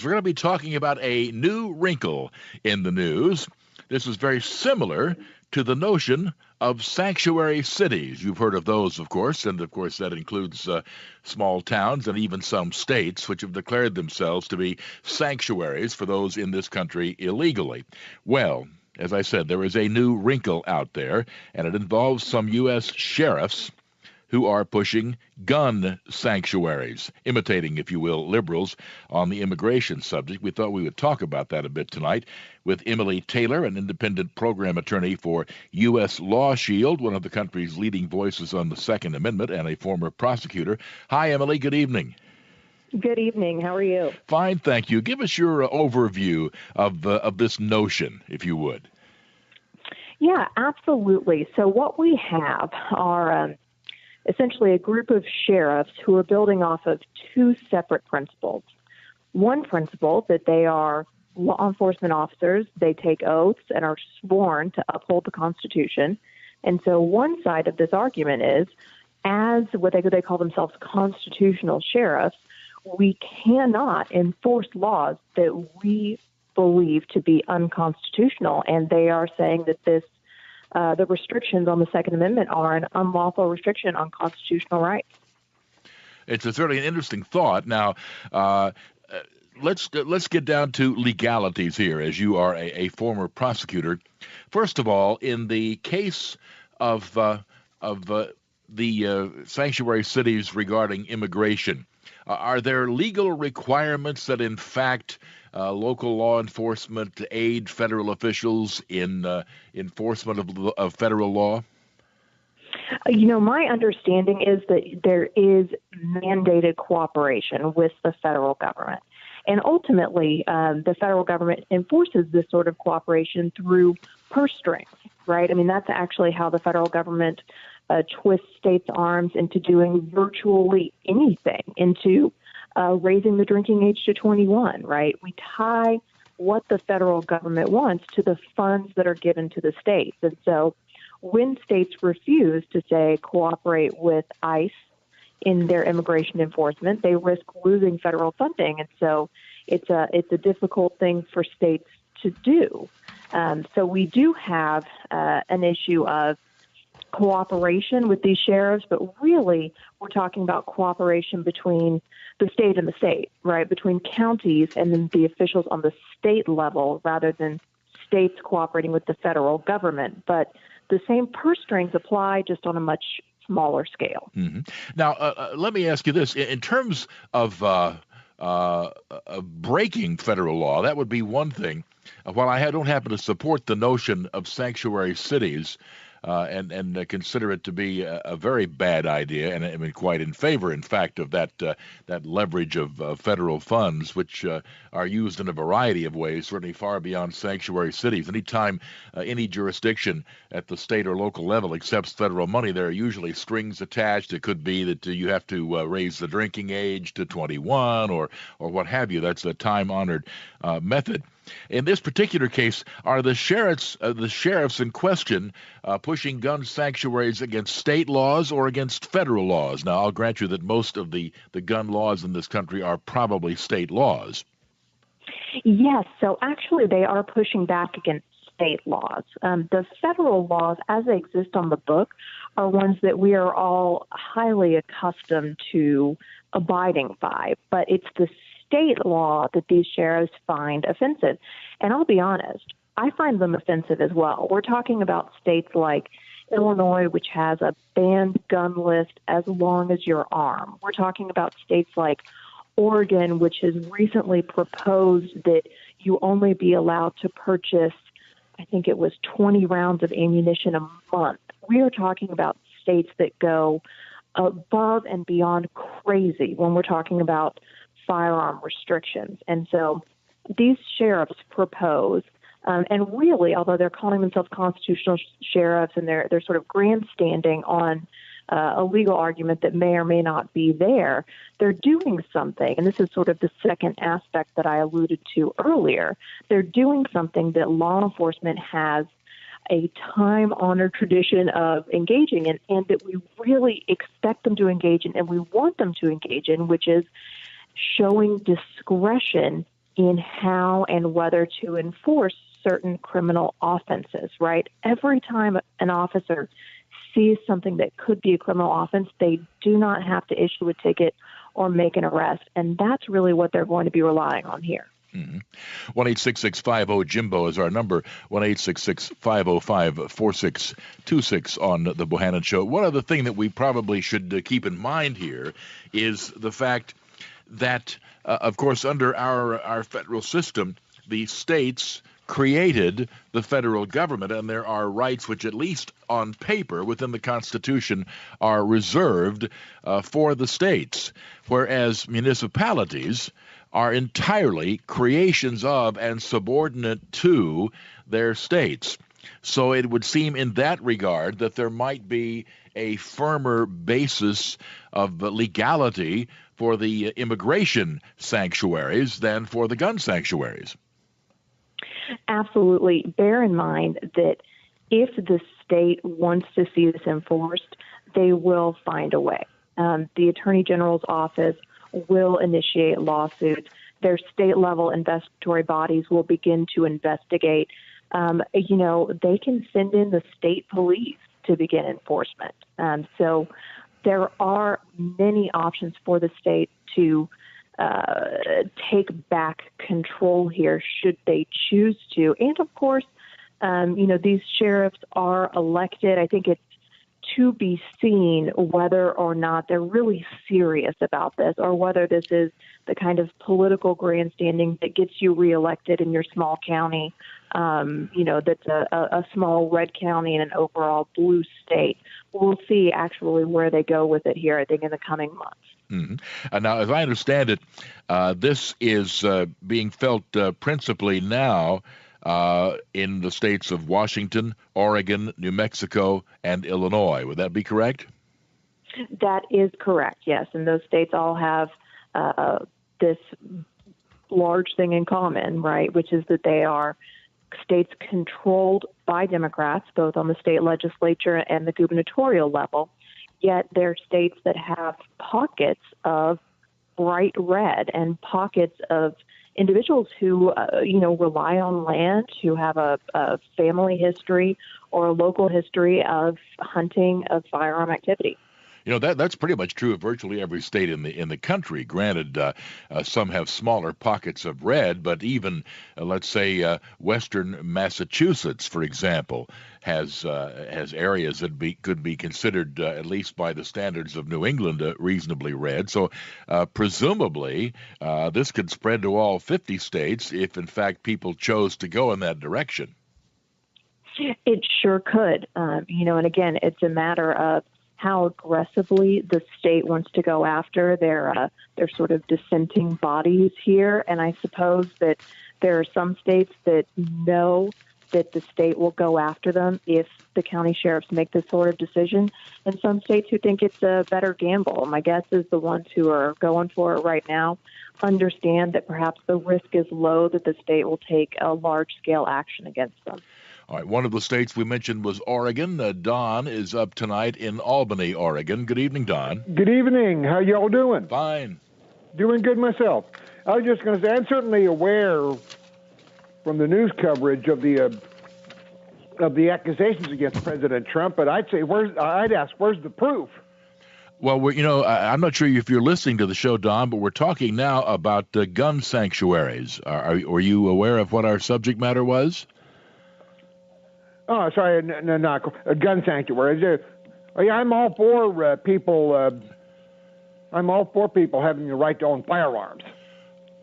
We're going to be talking about a new wrinkle in the news. This is very similar to the notion of sanctuary cities. You've heard of those, of course, and of course that includes small towns and even some states which have declared themselves to be sanctuaries for those in this country illegally. Well, as I said, there is a new wrinkle out there, and it involves some U.S. sheriffs who are pushing gun sanctuaries, imitating, if you will, liberals on the immigration subject. We thought we would talk about that a bit tonight with Emily Taylor, an independent program attorney for U.S. Law Shield, one of the country's leading voices on the Second Amendment, and a former prosecutor. Hi, Emily. Good evening. Good evening. How are you? Fine, thank you. Give us your overview of this notion, if you would. Yeah, absolutely. So what we have are essentially a group of sheriffs who are building off of two separate principles. One principle, that they are law enforcement officers, they take oaths and are sworn to uphold the Constitution. And so one side of this argument is, as what they call themselves constitutional sheriffs, we cannot enforce laws that we believe to be unconstitutional. And they are saying that the restrictions on the Second Amendment are an unlawful restriction on constitutional rights. It's certainly an interesting thought. Now, let's get down to legalities here, as you are a former prosecutor. First of all, in the case of the sanctuary cities regarding immigration, are there legal requirements that, in fact, local law enforcement aid federal officials in enforcement of federal law? My understanding is that there is mandated cooperation with the federal government. And ultimately, the federal government enforces this sort of cooperation through purse strings, right? I mean, that's actually how the federal government twists states' arms into doing virtually anything, into raising the drinking age to 21, right? We tie what the federal government wants to the funds that are given to the states. And so when states refuse to, say, cooperate with ICE in their immigration enforcement, they risk losing federal funding. And so it's a difficult thing for states to do. So we do have an issue of cooperation with these sheriffs, but really we're talking about cooperation between the state and the state, right? Between counties and then the officials on the state level rather than states cooperating with the federal government. But the same purse strings apply, just on a much smaller scale. Mm-hmm. Now, let me ask you this. In terms of breaking federal law, that would be one thing. While I don't happen to support the notion of sanctuary cities, and consider it to be a very bad idea, and I mean quite in favor, in fact, of that leverage of federal funds, which are used in a variety of ways, certainly far beyond sanctuary cities. Anytime any jurisdiction at the state or local level accepts federal money, there are usually strings attached. It could be that you have to raise the drinking age to 21 or what have you. That's a time-honored method. In this particular case, are the sheriffs in question pushing gun sanctuaries against state laws or against federal laws? Now, I'll grant you that most of the gun laws in this country are probably state laws. Yes, so actually they are pushing back against state laws. The federal laws, as they exist on the book, are ones that we are all highly accustomed to abiding by, but it's the state law that these sheriffs find offensive. And I'll be honest, I find them offensive as well. We're talking about states like Illinois, which has a banned gun list as long as your arm. We're talking about states like Oregon, which has recently proposed that you only be allowed to purchase, I think it was 20 rounds of ammunition a month. We are talking about states that go above and beyond crazy when we're talking about firearm restrictions. And so these sheriffs propose, and really, although they're calling themselves constitutional sheriffs and they're sort of grandstanding on a legal argument that may or may not be there, they're doing something. And this is sort of the second aspect that I alluded to earlier. They're doing something that law enforcement has a time-honored tradition of engaging in, and that we really expect them to engage in, and we want them to engage in, which is showing discretion in how and whether to enforce certain criminal offenses, right? Every time an officer sees something that could be a criminal offense, they do not have to issue a ticket or make an arrest. And that's really what they're going to be relying on here. 1-866-50-JIMBO is our number, 1-866-505-4626 on the Bohannon Show. One other thing that we probably should keep in mind here is the fact that, of course, under our federal system, the states created the federal government, and there are rights which, at least on paper within the Constitution, are reserved for the states, whereas municipalities are entirely creations of and subordinate to their states. So it would seem in that regard that there might be a firmer basis of legality for the immigration sanctuaries than for the gun sanctuaries. Absolutely. Bear in mind that if the state wants to see this enforced, they will find a way. The Attorney General's office will initiate lawsuits. Their state-level investigatory bodies will begin to investigate. They can send in the state police to begin enforcement. So there are many options for the state to take back control here should they choose to. And, of course, these sheriffs are elected. I think it's to be seen whether or not they're really serious about this or whether this is the kind of political grandstanding that gets you reelected in your small county, that's a small red county in an overall blue state. We'll see actually where they go with it here, I think, in the coming months. Mm-hmm. Now, as I understand it, this is being felt principally now in the states of Washington, Oregon, New Mexico, and Illinois. Would that be correct? That is correct, yes. And those states all have this large thing in common, right, which is that they are states controlled by Democrats, both on the state legislature and the gubernatorial level, yet they're states that have pockets of bright red and pockets of individuals who, rely on land, who have a family history or a local history of hunting, of firearm activity. That's pretty much true of virtually every state in the country. Granted, some have smaller pockets of red, but even, let's say, western Massachusetts, for example, has areas that could be considered, at least by the standards of New England, reasonably red. So presumably, this could spread to all 50 states if, in fact, people chose to go in that direction. It sure could. And again, it's a matter of how aggressively the state wants to go after their sort of dissenting bodies here. And I suppose that there are some states that know that the state will go after them if the county sheriffs make this sort of decision, and some states who think it's a better gamble. My guess is the ones who are going for it right now understand that perhaps the risk is low that the state will take a large-scale action against them. All right, one of the states we mentioned was Oregon. Don is up tonight in Albany, Oregon. Good evening, Don. Good evening. How y'all doing? Fine. Doing good myself. I was just going to say, I'm certainly aware from the news coverage of the accusations against President Trump, but I'd ask, where's the proof? Well, I'm not sure if you're listening to the show, Don, but we're talking now about gun sanctuaries. Are you aware of what our subject matter was? Oh, sorry, not gun sanctuaries. I'm all for people. I'm all for people having the right to own firearms.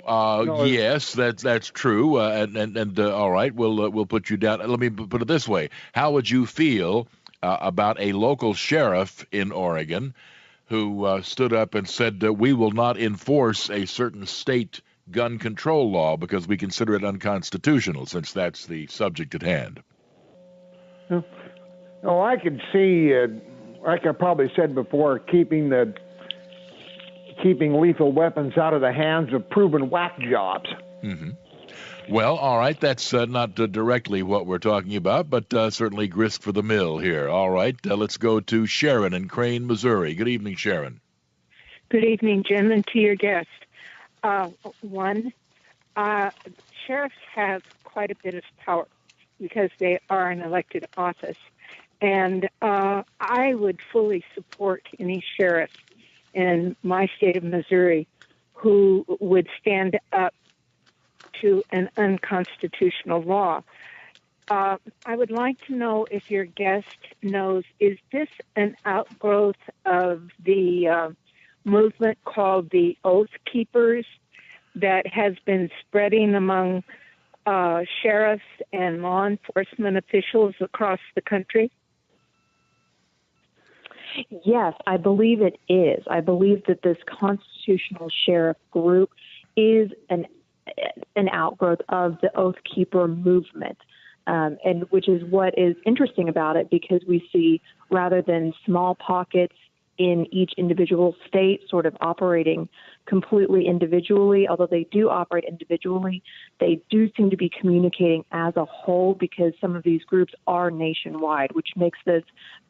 Yes, that's true. And all right, we'll put you down. Let me put it this way: how would you feel about a local sheriff in Oregon who stood up and said that we will not enforce a certain state gun control law because we consider it unconstitutional, since that's the subject at hand? Oh, I could see, like I probably said before, keeping lethal weapons out of the hands of proven whack jobs. Mm-hmm. Well, all right, that's not directly what we're talking about, but certainly grist for the mill here. All right, let's go to Sharon in Crane, Missouri. Good evening, Sharon. Good evening, Jim, and to your guest. sheriffs have quite a bit of power because they are an elected office. And I would fully support any sheriff in my state of Missouri who would stand up to an unconstitutional law. I would like to know if your guest knows, is this an outgrowth of the movement called the Oath Keepers that has been spreading among sheriffs and law enforcement officials across the country? Yes, I believe it is. I believe that this constitutional sheriff group is an outgrowth of the Oath Keeper movement, and which is what is interesting about it, because we see, rather than small pockets in each individual state sort of operating completely individually, although they do operate individually, they do seem to be communicating as a whole, because some of these groups are nationwide, which makes this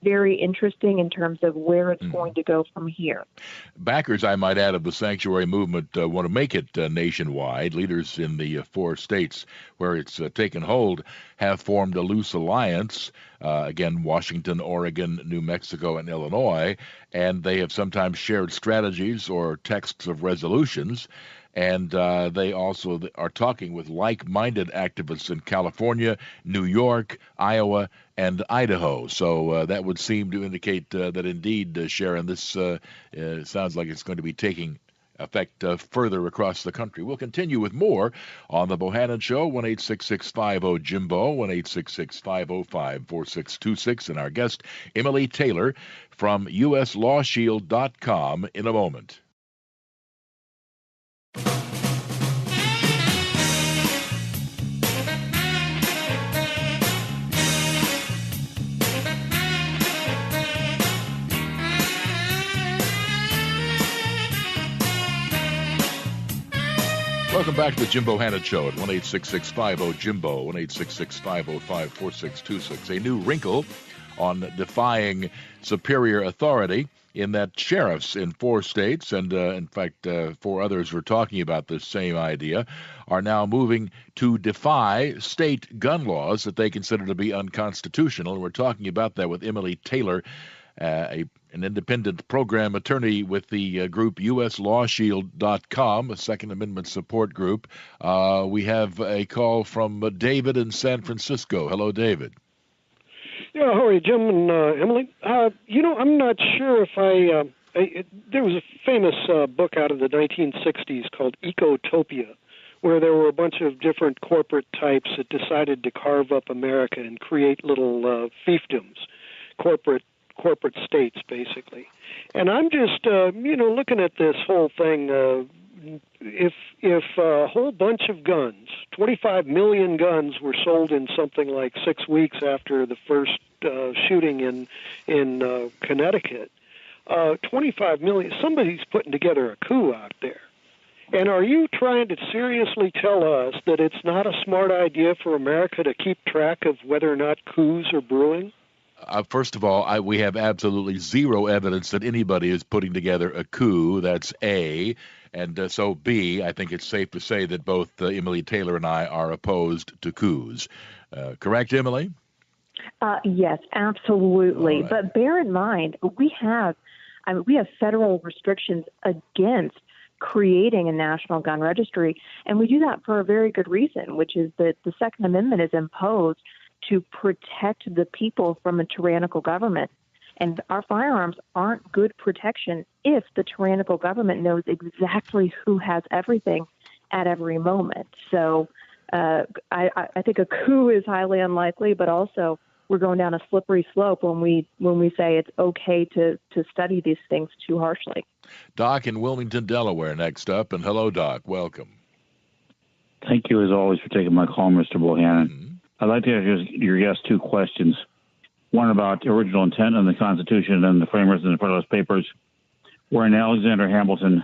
very interesting in terms of where it's going to go from here. Backers, I might add, of the sanctuary movement want to make it nationwide. Leaders in the 4 states where it's taken hold have formed a loose alliance, again, Washington, Oregon, New Mexico, and Illinois, and they have sometimes shared strategies or texts of resolutions. And they also are talking with like-minded activists in California, New York, Iowa, and Idaho. So that would seem to indicate that indeed, Sharon, this sounds like it's going to be taking effect further across the country. We'll continue with more on the Bohannon Show, 1-866-50-JIMBO, 1-866-505-4626, and our guest, Emily Taylor from uslawshield.com, in a moment. Welcome back to the Jim Bohannon Show at 1-866-50-JIMBO, 1-866-505-4626. A new wrinkle on defying superior authority, in that sheriffs in 4 states, and in fact 4 others were talking about this same idea, are now moving to defy state gun laws that they consider to be unconstitutional. And we're talking about that with Emily Taylor, an independent program attorney with the group uslawshield.com, a Second Amendment support group. We have a call from David in San Francisco. Hello, David. Yeah, how are you, Jim and Emily? I'm not sure if there was a famous book out of the 1960s called Ecotopia, where there were a bunch of different corporate types that decided to carve up America and create little fiefdoms, corporate states, basically. And I'm just, looking at this whole thing. If a whole bunch of guns, 25 million guns, were sold in something like 6 weeks after the first shooting in Connecticut, 25 million, somebody's putting together a coup out there. And are you trying to seriously tell us that it's not a smart idea for America to keep track of whether or not coups are brewing? First of all, we have absolutely zero evidence that anybody is putting together a coup. That's A. And so B, I think it's safe to say that both Emily Taylor and I are opposed to coups. Correct, Emily? Yes, absolutely. Right. But bear in mind, we have federal restrictions against creating a national gun registry, and we do that for a very good reason, which is that the Second Amendment is imposed to protect the people from a tyrannical government. And our firearms aren't good protection if the tyrannical government knows exactly who has everything at every moment. So I think a coup is highly unlikely, but also we're going down a slippery slope when we say it's okay to study these things too harshly. Doc in Wilmington, Delaware, next up. And hello, Doc. Welcome. Thank you, as always, for taking my call, Mr. Bohannon. Mm-hmm. I'd like to ask your guest 2 questions. One about the original intent of the Constitution and the framers in the Federalist Papers, wherein Alexander Hamilton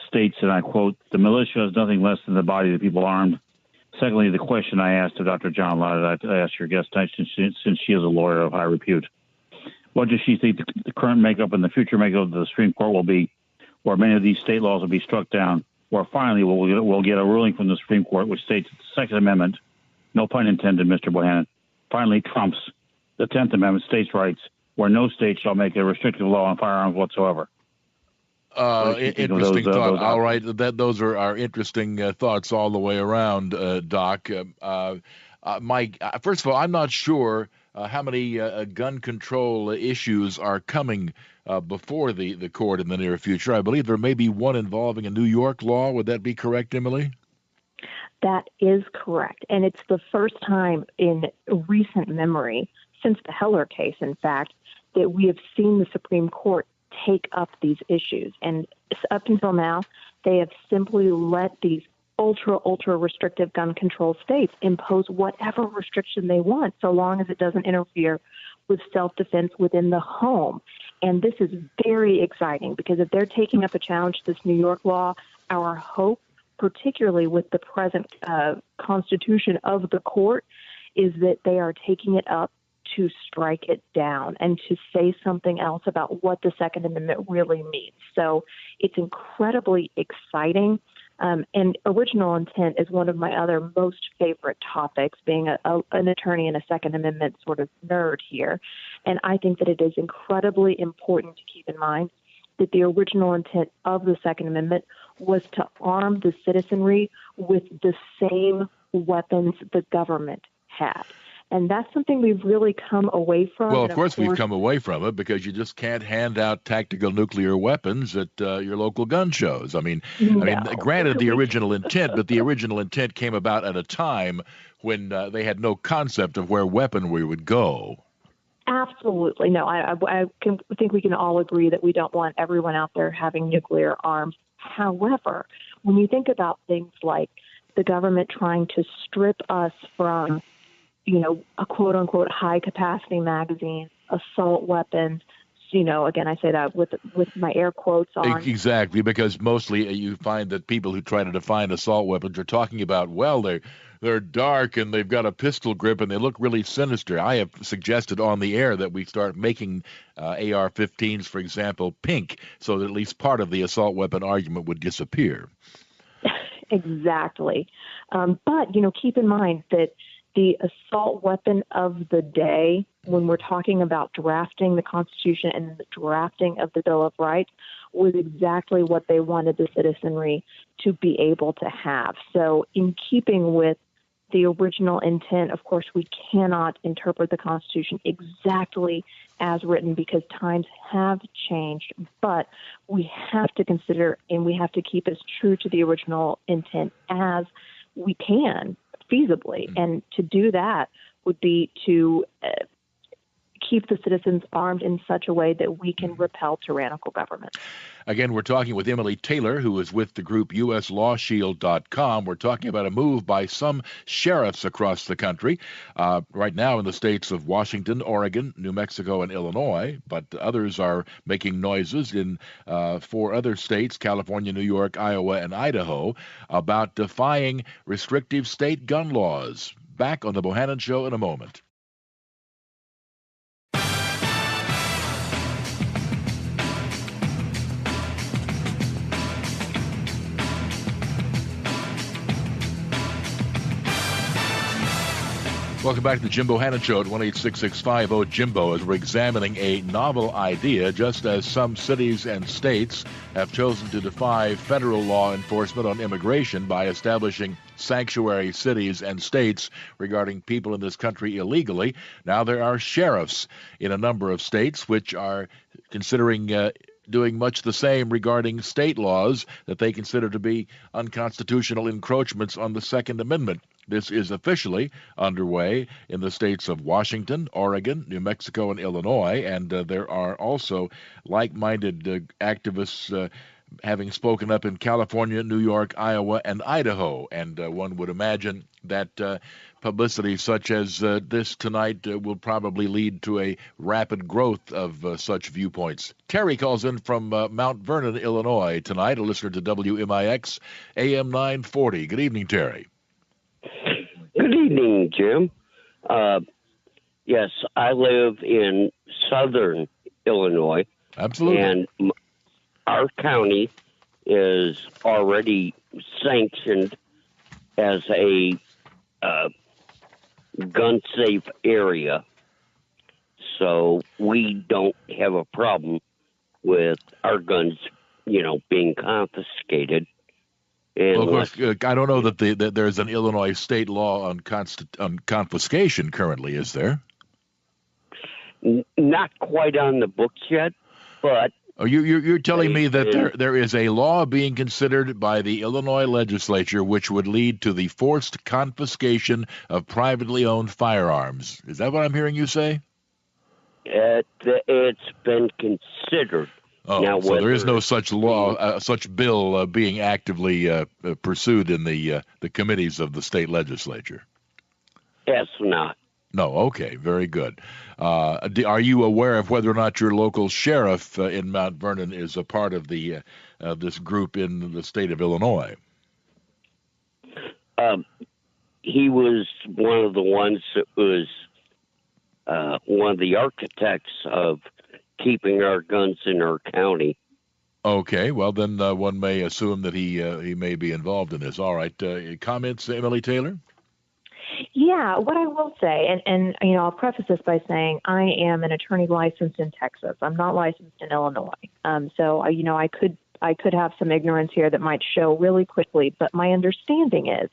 states, and I quote, "The militia is nothing less than the body of the people armed." Secondly, the question I asked of Dr. John Lott, I asked your guest since she is a lawyer of high repute. What does she think the current makeup and the future makeup of the Supreme Court will be, where many of these state laws will be struck down where finally we'll get a ruling from the Supreme Court which states that the Second Amendment, no pun intended, Mr. Bohannon, finally trumps the 10th Amendment, states' rights, where no state shall make a restrictive law on firearms whatsoever. Interesting thought. All right, those are our interesting thoughts all the way around, Doc. Mike, first of all, I'm not sure how many gun control issues are coming before the court in the near future. I believe there may be one involving a New York law. Would that be correct, Emily? That is correct. And it's the first time in recent memory, since the Heller case, in fact, that we have seen the Supreme Court take up these issues. And up until now, they have simply let these ultra restrictive gun control states impose whatever restriction they want, so long as it doesn't interfere with self-defense within the home. And this is very exciting, because if they're taking up a challenge to this New York law, our hope, particularly with the present constitution of the court, is that they are taking it up to strike it down and to say something else about what the Second Amendment really means. So it's incredibly exciting. And original intent is one of my other most favorite topics, being an attorney and a Second Amendment sort of nerd here. And I think that it is incredibly important to keep in mind that the original intent of the Second Amendment was to arm the citizenry with the same weapons the government had. And that's something we've really come away from. Well, of course we've come away from it, because you just can't hand out tactical nuclear weapons at your local gun shows. I mean, granted the original intent, but the original intent came about at a time when they had no concept of where weaponry would go. Absolutely. No, I think we can all agree that we don't want everyone out there having nuclear arms. However, when you think about things like the government trying to strip us from, a quote-unquote high-capacity magazine, assault weapons, again, I say that with my air quotes on. Exactly, because mostly you find that people who try to define assault weapons are talking about, well, they're dark and they've got a pistol grip and they look really sinister. I have suggested on the air that we start making AR-15s, for example, pink, so that at least part of the assault weapon argument would disappear. Exactly. But, keep in mind that the assault weapon of the day, when we're talking about drafting the Constitution and the drafting of the Bill of Rights, was exactly what they wanted the citizenry to be able to have. So in keeping with the original intent, of course, we cannot interpret the Constitution exactly as written, because times have changed, but we have to consider and we have to keep as true to the original intent as we can feasibly. And to do that would be to keep the citizens armed in such a way that we can repel tyrannical government. Again, we're talking with Emily Taylor, who is with the group uslawshield.com. We're talking about a move by some sheriffs across the country, right now in the states of Washington, Oregon, New Mexico, and Illinois, but others are making noises in 4 other states, California, New York, Iowa, and Idaho, about defying restrictive state gun laws. Back on the Bohannon Show in a moment. Welcome back to the Jim Bohannon Show at 1-866-50-JIMBO, as we're examining a novel idea, just as some cities and states have chosen to defy federal law enforcement on immigration by establishing sanctuary cities and states regarding people in this country illegally. Now there are sheriffs in a number of states which are considering doing much the same regarding state laws that they consider to be unconstitutional encroachments on the Second Amendment. This is officially underway in the states of Washington, Oregon, New Mexico, and Illinois, and there are also like-minded activists having spoken up in California, New York, Iowa, and Idaho. And one would imagine that publicity such as this tonight will probably lead to a rapid growth of such viewpoints. Terry calls in from Mount Vernon, Illinois tonight, a listener to WMIX AM 940. Good evening, Terry. Good evening, Jim. Yes, I live in southern Illinois. Absolutely. And our county is already sanctioned as a gun-safe area, so we don't have a problem with our guns, being confiscated. Well, of course, I don't know that there's an Illinois state law on confiscation currently, is there? Not quite on the books yet, but... Oh, you're telling me that there is a law being considered by the Illinois legislature which would lead to the forced confiscation of privately owned firearms. Is that what I'm hearing you say? It's been considered. Oh, now, so there is no such law, such bill being actively pursued in the committees of the state legislature? Yes, not. No, okay, very good. Are you aware of whether or not your local sheriff in Mount Vernon is a part of the this group in the state of Illinois? He was one of the ones that was one of the architects of keeping our guns in our county. Okay, well then one may assume that he may be involved in this. All right, comments, Emily Taylor? Yeah, what I will say, and I'll preface this by saying I am an attorney licensed in Texas. I'm not licensed in Illinois. So I could have some ignorance here that might show really quickly, but my understanding is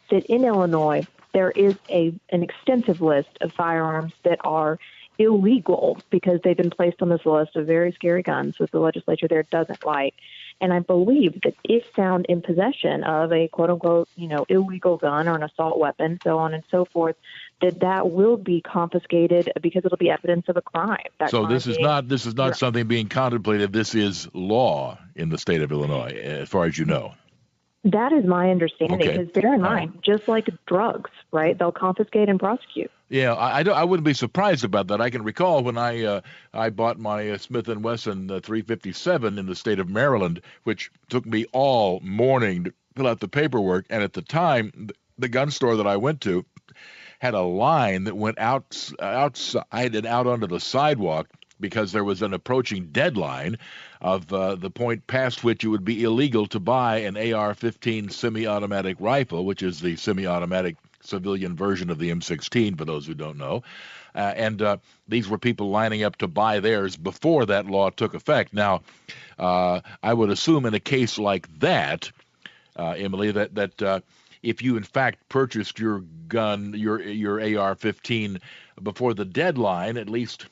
that in Illinois there is an extensive list of firearms that are illegal because they've been placed on this list of very scary guns that the legislature there doesn't like. And I believe that if found in possession of a quote-unquote, illegal gun or an assault weapon, so on and so forth, that will be confiscated because it'll be evidence of a crime. So this is not something being contemplated. This is law in the state of Illinois, as far as you know. That is my understanding. Okay. Because bear in mind, just like drugs, right? They'll confiscate and prosecute. Yeah, I wouldn't be surprised about that. I can recall when I bought my Smith & Wesson 357 in the state of Maryland, which took me all morning to fill out the paperwork. And at the time, the gun store that I went to had a line that went outside and out onto the sidewalk because there was an approaching deadline of the point past which it would be illegal to buy an AR-15 semi-automatic rifle, which is the semi-automatic civilian version of the M16, for those who don't know. And these were people lining up to buy theirs before that law took effect. Now, I would assume in a case like that, Emily, that if you in fact purchased your gun, your AR-15 before the deadline, at least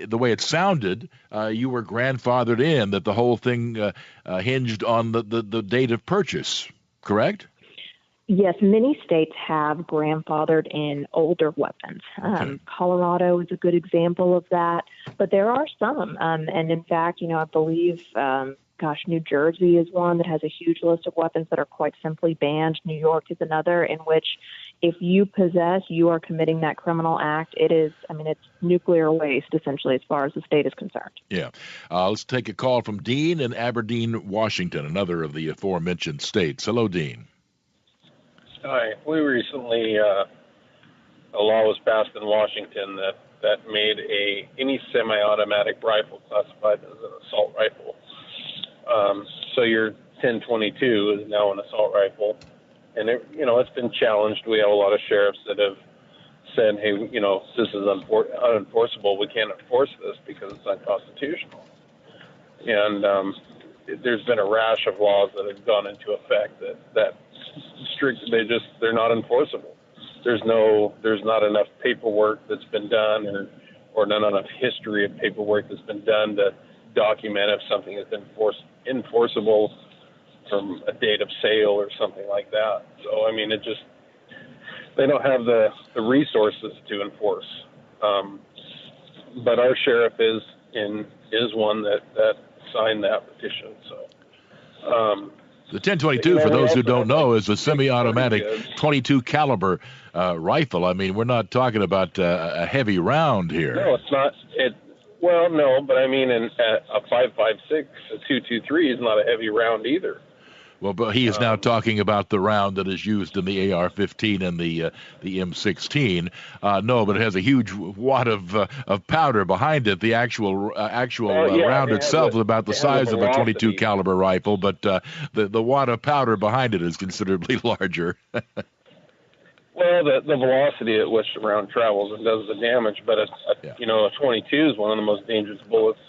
the way it sounded, you were grandfathered in, that the whole thing hinged on the date of purchase, correct? Yes, many states have grandfathered in older weapons. Okay. Colorado is a good example of that, but there are some. And in fact, I believe, New Jersey is one that has a huge list of weapons that are quite simply banned. New York is another in which if you possess, you are committing that criminal act. It's nuclear waste, essentially, as far as the state is concerned. Yeah. Let's take a call from Dean in Aberdeen, Washington, another of the aforementioned states. Hello, Dean. Hi. We recently, a law was passed in Washington that made any semi-automatic rifle classified as an assault rifle. So your 1022 is now an assault rifle, and it's been challenged. We have a lot of sheriffs that have said, hey, this is unenforceable. We can't enforce this because it's unconstitutional. And there's been a rash of laws that have gone into effect that they're not enforceable. There's not enough paperwork that's been done, or not enough history of paperwork that's been done to document if something has been enforceable from a date of sale or something like that. So they don't have the resources to enforce. But our sheriff is one that signed that petition. So. The 1022, for those who don't know, is a semi-automatic 22 caliber rifle. We're not talking about a heavy round here. No, it's not. Well, no, but a 5.56, a 223 is not a heavy round either. Well, but he is now talking about the round that is used in the AR-15 and the M16. No, but it has a huge wad of powder behind it. The actual round itself is about the size of a .22 caliber rifle, but the wad of powder behind it is considerably larger. Well, the velocity at which the round travels and does the damage, but a 22 is one of the most dangerous bullets,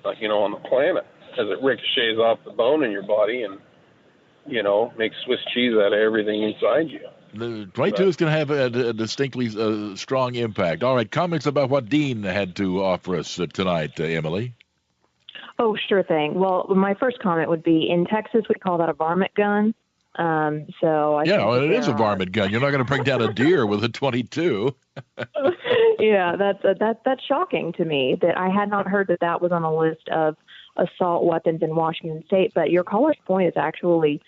on the planet, because it ricochets off the bone in your body and makes Swiss cheese out of everything inside you. The 22 is going to have a distinctly strong impact. All right, comments about what Dean had to offer us tonight, Emily? Oh, sure thing. Well, my first comment would be, in Texas, we call that a varmint gun. It is a varmint gun. You're not going to bring down a deer with a 22. Yeah, that's shocking to me that I had not heard that was on a list of assault weapons in Washington State. But your caller's point is actually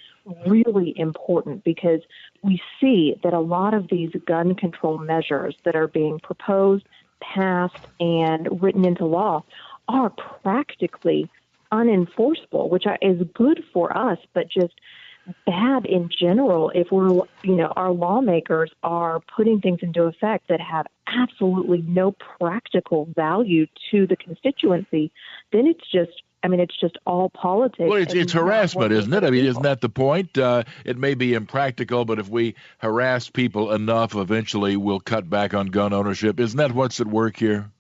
really important, because we see that a lot of these gun control measures that are being proposed, passed, and written into law are practically unenforceable, which is good for us, but just bad in general if our lawmakers are putting things into effect that have absolutely no practical value to the constituency. Then it's just all politics. Well, it's harassment, isn't it? I mean, isn't that the point? It may be impractical, but if we harass people enough, eventually we'll cut back on gun ownership. Isn't that what's at work here?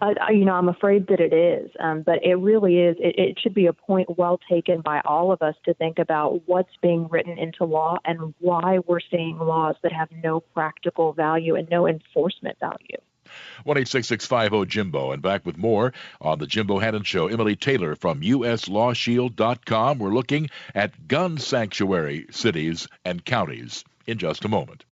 I'm afraid that it is, but it really is. It should be a point well taken by all of us to think about what's being written into law and why we're seeing laws that have no practical value and no enforcement value. 1-866-50-JIMBO. And back with more on the Jim Bohannon Show. Emily Taylor from uslawshield.com. We're looking at gun sanctuary cities and counties in just a moment.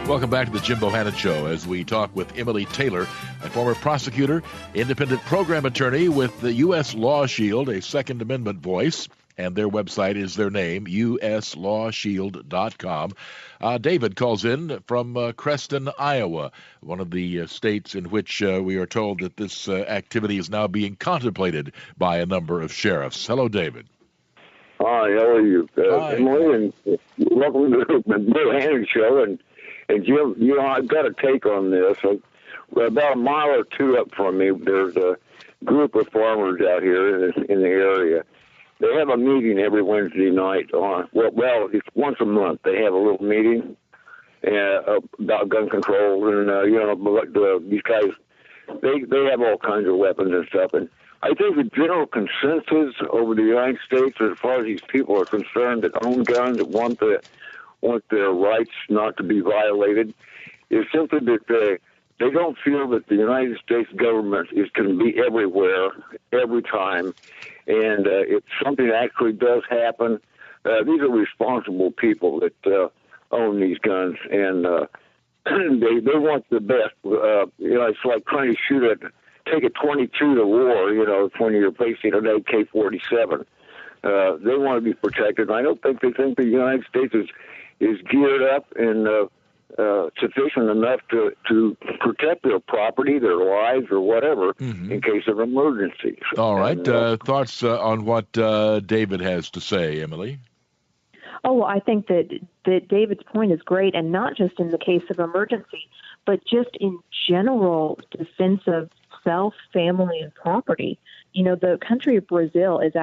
Welcome back to the Jim Bohannon Show as we talk with Emily Taylor, a former prosecutor, independent program attorney with the U.S. Law Shield, a Second Amendment voice, and their website is their name, uslawshield.com. David calls in from Creston, Iowa, one of the states in which we are told that this activity is now being contemplated by a number of sheriffs. Hello, David. Hi, how are you? Hi. Emily, and welcome to the Bohannon Show. And Jim, I've got a take on this. About a mile or two up from me, there's a group of farmers out here in the area. They have a meeting every Wednesday night. It's once a month. They have a little meeting about gun control, and these guys, they have all kinds of weapons and stuff. And I think the general consensus over the United States, as far as these people are concerned that own guns, that want their rights not to be violated, is simply that they don't feel that the United States government is going to be everywhere, every time. And if something actually does happen, these are responsible people that own these guns, and they want the best. It's like trying to take a 22 to war, when you're facing an AK-47. They want to be protected. I don't think they think the United States is geared up and sufficient enough to protect their property, their lives, or whatever, in case of emergency. All right. Thoughts on what David has to say, Emily? Oh, well, I think that David's point is great, and not just in the case of emergency, but just in general defense of self, family, and property. The country of Brazil is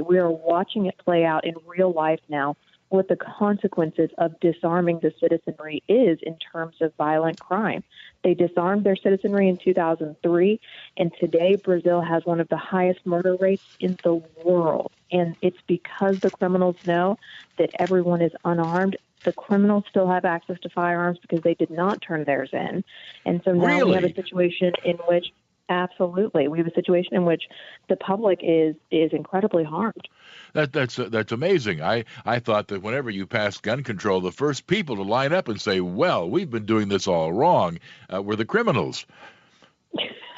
we are watching it play out in real life now, what the consequences of disarming the citizenry is in terms of violent crime. They disarmed their citizenry in 2003, and today Brazil has one of the highest murder rates in the world. And it's because the criminals know that everyone is unarmed. The criminals still have access to firearms because they did not turn theirs in. And so now we have a situation in which, absolutely, we have a situation in which the public is incredibly harmed. That's amazing. I thought that whenever you pass gun control, the first people to line up and say, well, we've been doing this all wrong, were the criminals.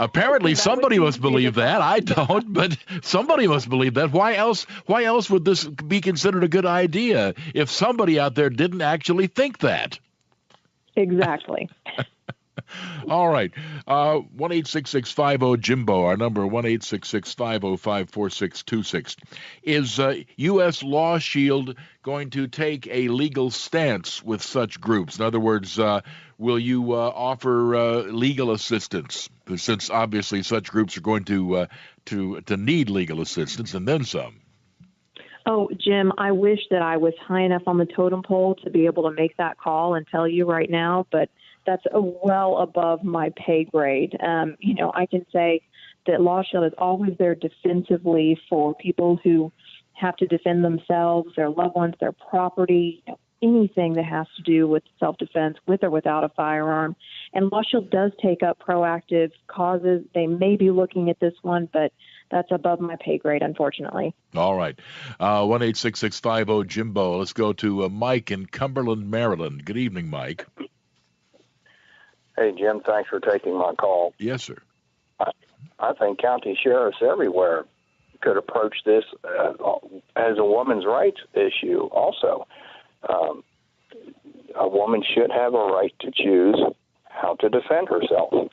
Apparently, somebody must believe that. I don't, but somebody must believe that. Why else? Why else would this be considered a good idea if somebody out there didn't actually think that? Exactly. All right. 1-866-50-JIMBO, our number, 1-866-505-4626. Is U.S. Law Shield going to take a legal stance with such groups? In other words, will you offer legal assistance? Since obviously such groups are going to need legal assistance and then some. Oh, Jim, I wish that I was high enough on the totem pole to be able to make that call and tell you right now, but that's well above my pay grade. I can say that Law Shield is always there defensively for people who have to defend themselves, their loved ones, their property, anything that has to do with self-defense, with or without a firearm. And Law Shield does take up proactive causes. They may be looking at this one, but that's above my pay grade, unfortunately. All right. 1-866-50-JIMBO. Let's go to Mike in Cumberland, Maryland. Good evening, Mike. Hey, Jim, thanks for taking my call. Yes, sir. I think county sheriffs everywhere could approach this as a woman's rights issue also. A woman should have a right to choose how to defend herself.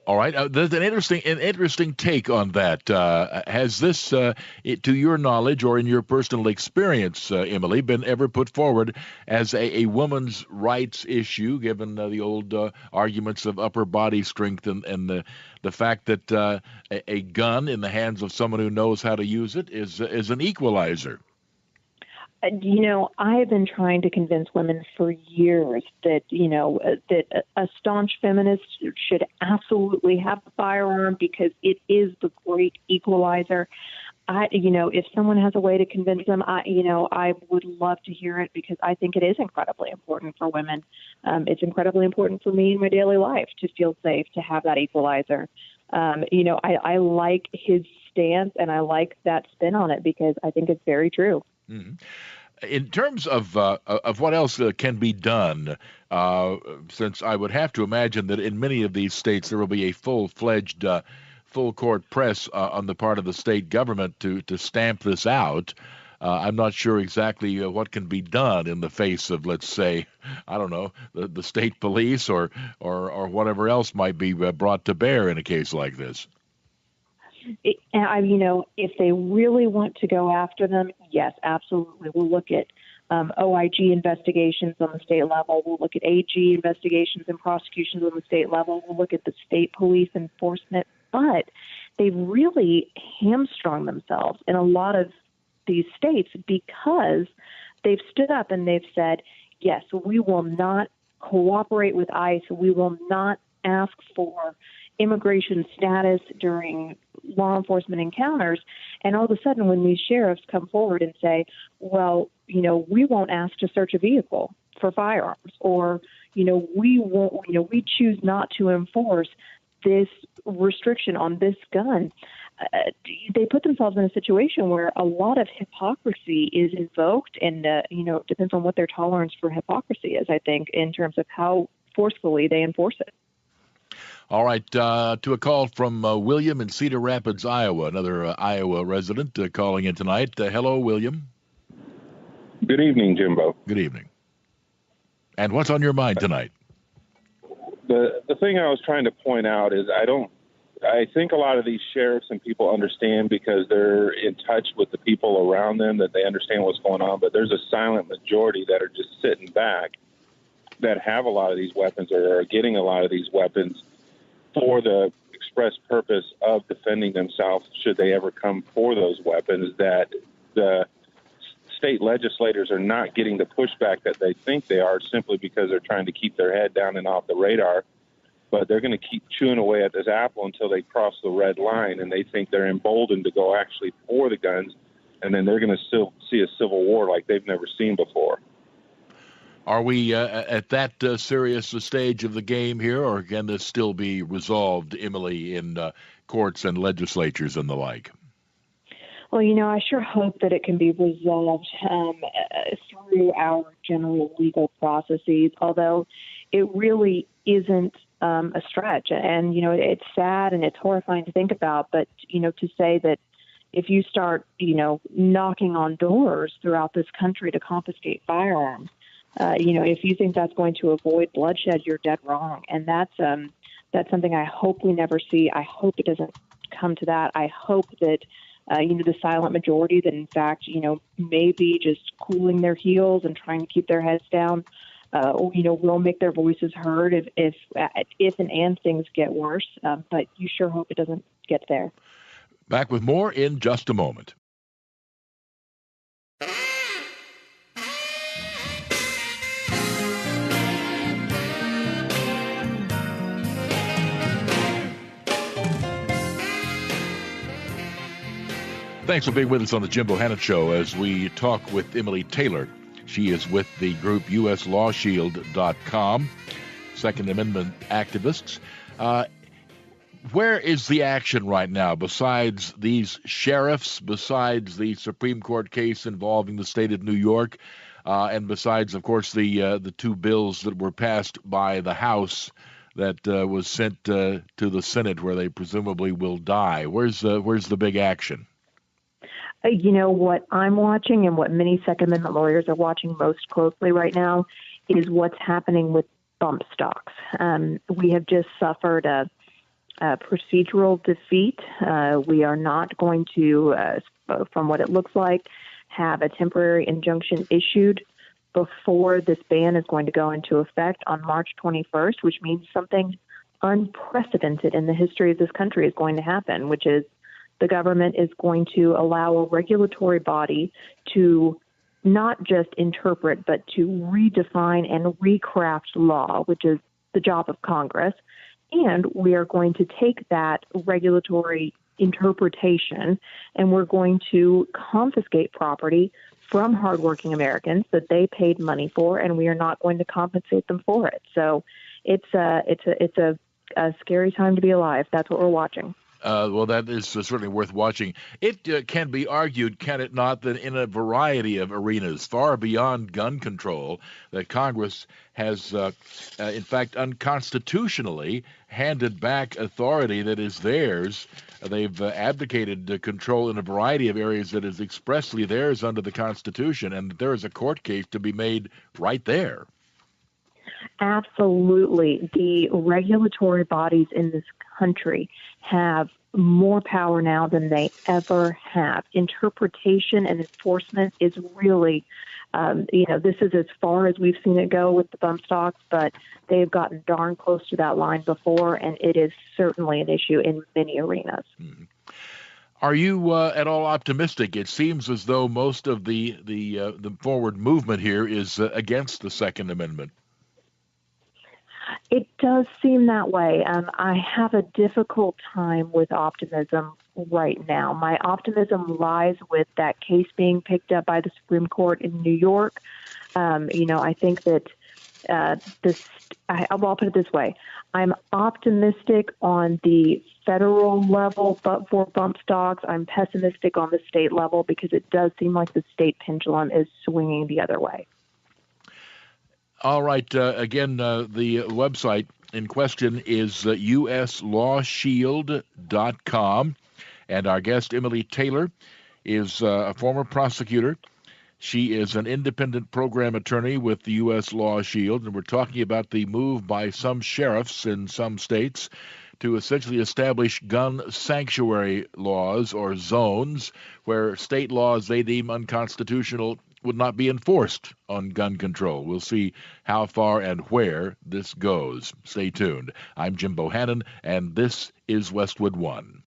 All right. There's an interesting take on that. Has this, to your knowledge or in your personal experience, Emily, been ever put forward as a woman's rights issue, given the old arguments of upper body strength and the fact that a gun in the hands of someone who knows how to use it is an equalizer? I have been trying to convince women for years that, that a staunch feminist should absolutely have a firearm because it is the great equalizer. If someone has a way to convince them, I would love to hear it because I think it is incredibly important for women. It's incredibly important for me in my daily life to feel safe, to have that equalizer. I like his stance and I like that spin on it because I think it's very true. Mm-hmm. In terms of what else can be done, since I would have to imagine that in many of these states there will be a full-fledged, full-court press on the part of the state government to stamp this out, I'm not sure exactly what can be done in the face of, let's say, I don't know, the state police or whatever else might be brought to bear in a case like this. If they really want to go after them, yes, absolutely. We'll look at OIG investigations on the state level. We'll look at AG investigations and prosecutions on the state level. We'll look at the state police enforcement. But they've really hamstrung themselves in a lot of these states because they've stood up and they've said, yes, we will not cooperate with ICE. We will not ask for immigration status during law enforcement encounters. And all of a sudden, when these sheriffs come forward and say, well, we won't ask to search a vehicle for firearms, or, we won't, we choose not to enforce this restriction on this gun, they put themselves in a situation where a lot of hypocrisy is invoked, and, it depends on what their tolerance for hypocrisy is, I think, in terms of how forcefully they enforce it. All right, to a call from William in Cedar Rapids, Iowa, another Iowa resident calling in tonight. Hello, William. Good evening, Jimbo. Good evening. And what's on your mind tonight? The thing I was trying to point out is I think a lot of these sheriffs and people understand because they're in touch with the people around them, that they understand what's going on, but there's a silent majority that are just sitting back that have a lot of these weapons or are getting a lot of these weapons for the express purpose of defending themselves should they ever come for those weapons, that the state legislators are not getting the pushback that they think they are simply because they're trying to keep their head down and off the radar. But they're going to keep chewing away at this apple until they cross the red line, and they think they're emboldened to go actually for the guns, and then they're going to still see a civil war like they've never seen before. Are we at that serious a stage of the game here, or can this still be resolved, Emily, in courts and legislatures and the like? Well, I sure hope that it can be resolved through our general legal processes, although it really isn't a stretch. And, it's sad and it's horrifying to think about. But, to say that if you start, knocking on doors throughout this country to confiscate firearms, if you think that's going to avoid bloodshed, you're dead wrong. And that's something I hope we never see. I hope it doesn't come to that. I hope that, the silent majority that, in fact, maybe just cooling their heels and trying to keep their heads down, will make their voices heard if and things get worse. But you sure hope it doesn't get there. Back with more in just a moment. Thanks for being with us on the Jim Bohannon Show as we talk with Emily Taylor. She is with the group uslawshield.com, Second Amendment activists. Where is the action right now besides these sheriffs, besides the Supreme Court case involving the state of New York, and besides, of course, the two bills that were passed by the House that was sent to the Senate where they presumably will die? Where's the big action? What I'm watching and what many Second Amendment lawyers are watching most closely right now is what's happening with bump stocks. We have just suffered a procedural defeat. We are not going to, from what it looks like, have a temporary injunction issued before this ban is going to go into effect on March 21st, which means something unprecedented in the history of this country is going to happen, which is the government is going to allow a regulatory body to not just interpret, but to redefine and recraft law, which is the job of Congress. And we are going to take that regulatory interpretation and we're going to confiscate property from hardworking Americans that they paid money for, and we are not going to compensate them for it. So it's a scary time to be alive. That's what we're watching. Well, that is certainly worth watching. It can be argued, can it not, that in a variety of arenas, far beyond gun control, that Congress has, in fact, unconstitutionally handed back authority that is theirs. They've abdicated control in a variety of areas that is expressly theirs under the Constitution, and there is a court case to be made right there. Absolutely. The regulatory bodies in this country have more power now than they ever have. Interpretation and enforcement is really, this is as far as we've seen it go with the bump stocks, but they've gotten darn close to that line before, and it is certainly an issue in many arenas. Mm-hmm. Are you at all optimistic? It seems as though most of the forward movement here is against the Second Amendment. It does seem that way. I have a difficult time with optimism right now. My optimism lies with that case being picked up by the Supreme Court in New York. I think that I'll put it this way. I'm optimistic on the federal level, but for bump stocks, I'm pessimistic on the state level because it does seem like the state pendulum is swinging the other way. All right. Again, the website in question is uslawshield.com. And our guest, Emily Taylor, is a former prosecutor. She is an independent program attorney with the U.S. Law Shield. And we're talking about the move by some sheriffs in some states to essentially establish gun sanctuary laws or zones where state laws they deem unconstitutional would not be enforced on gun control. We'll see how far and where this goes. Stay tuned. I'm Jim Bohannon, and this is Westwood One.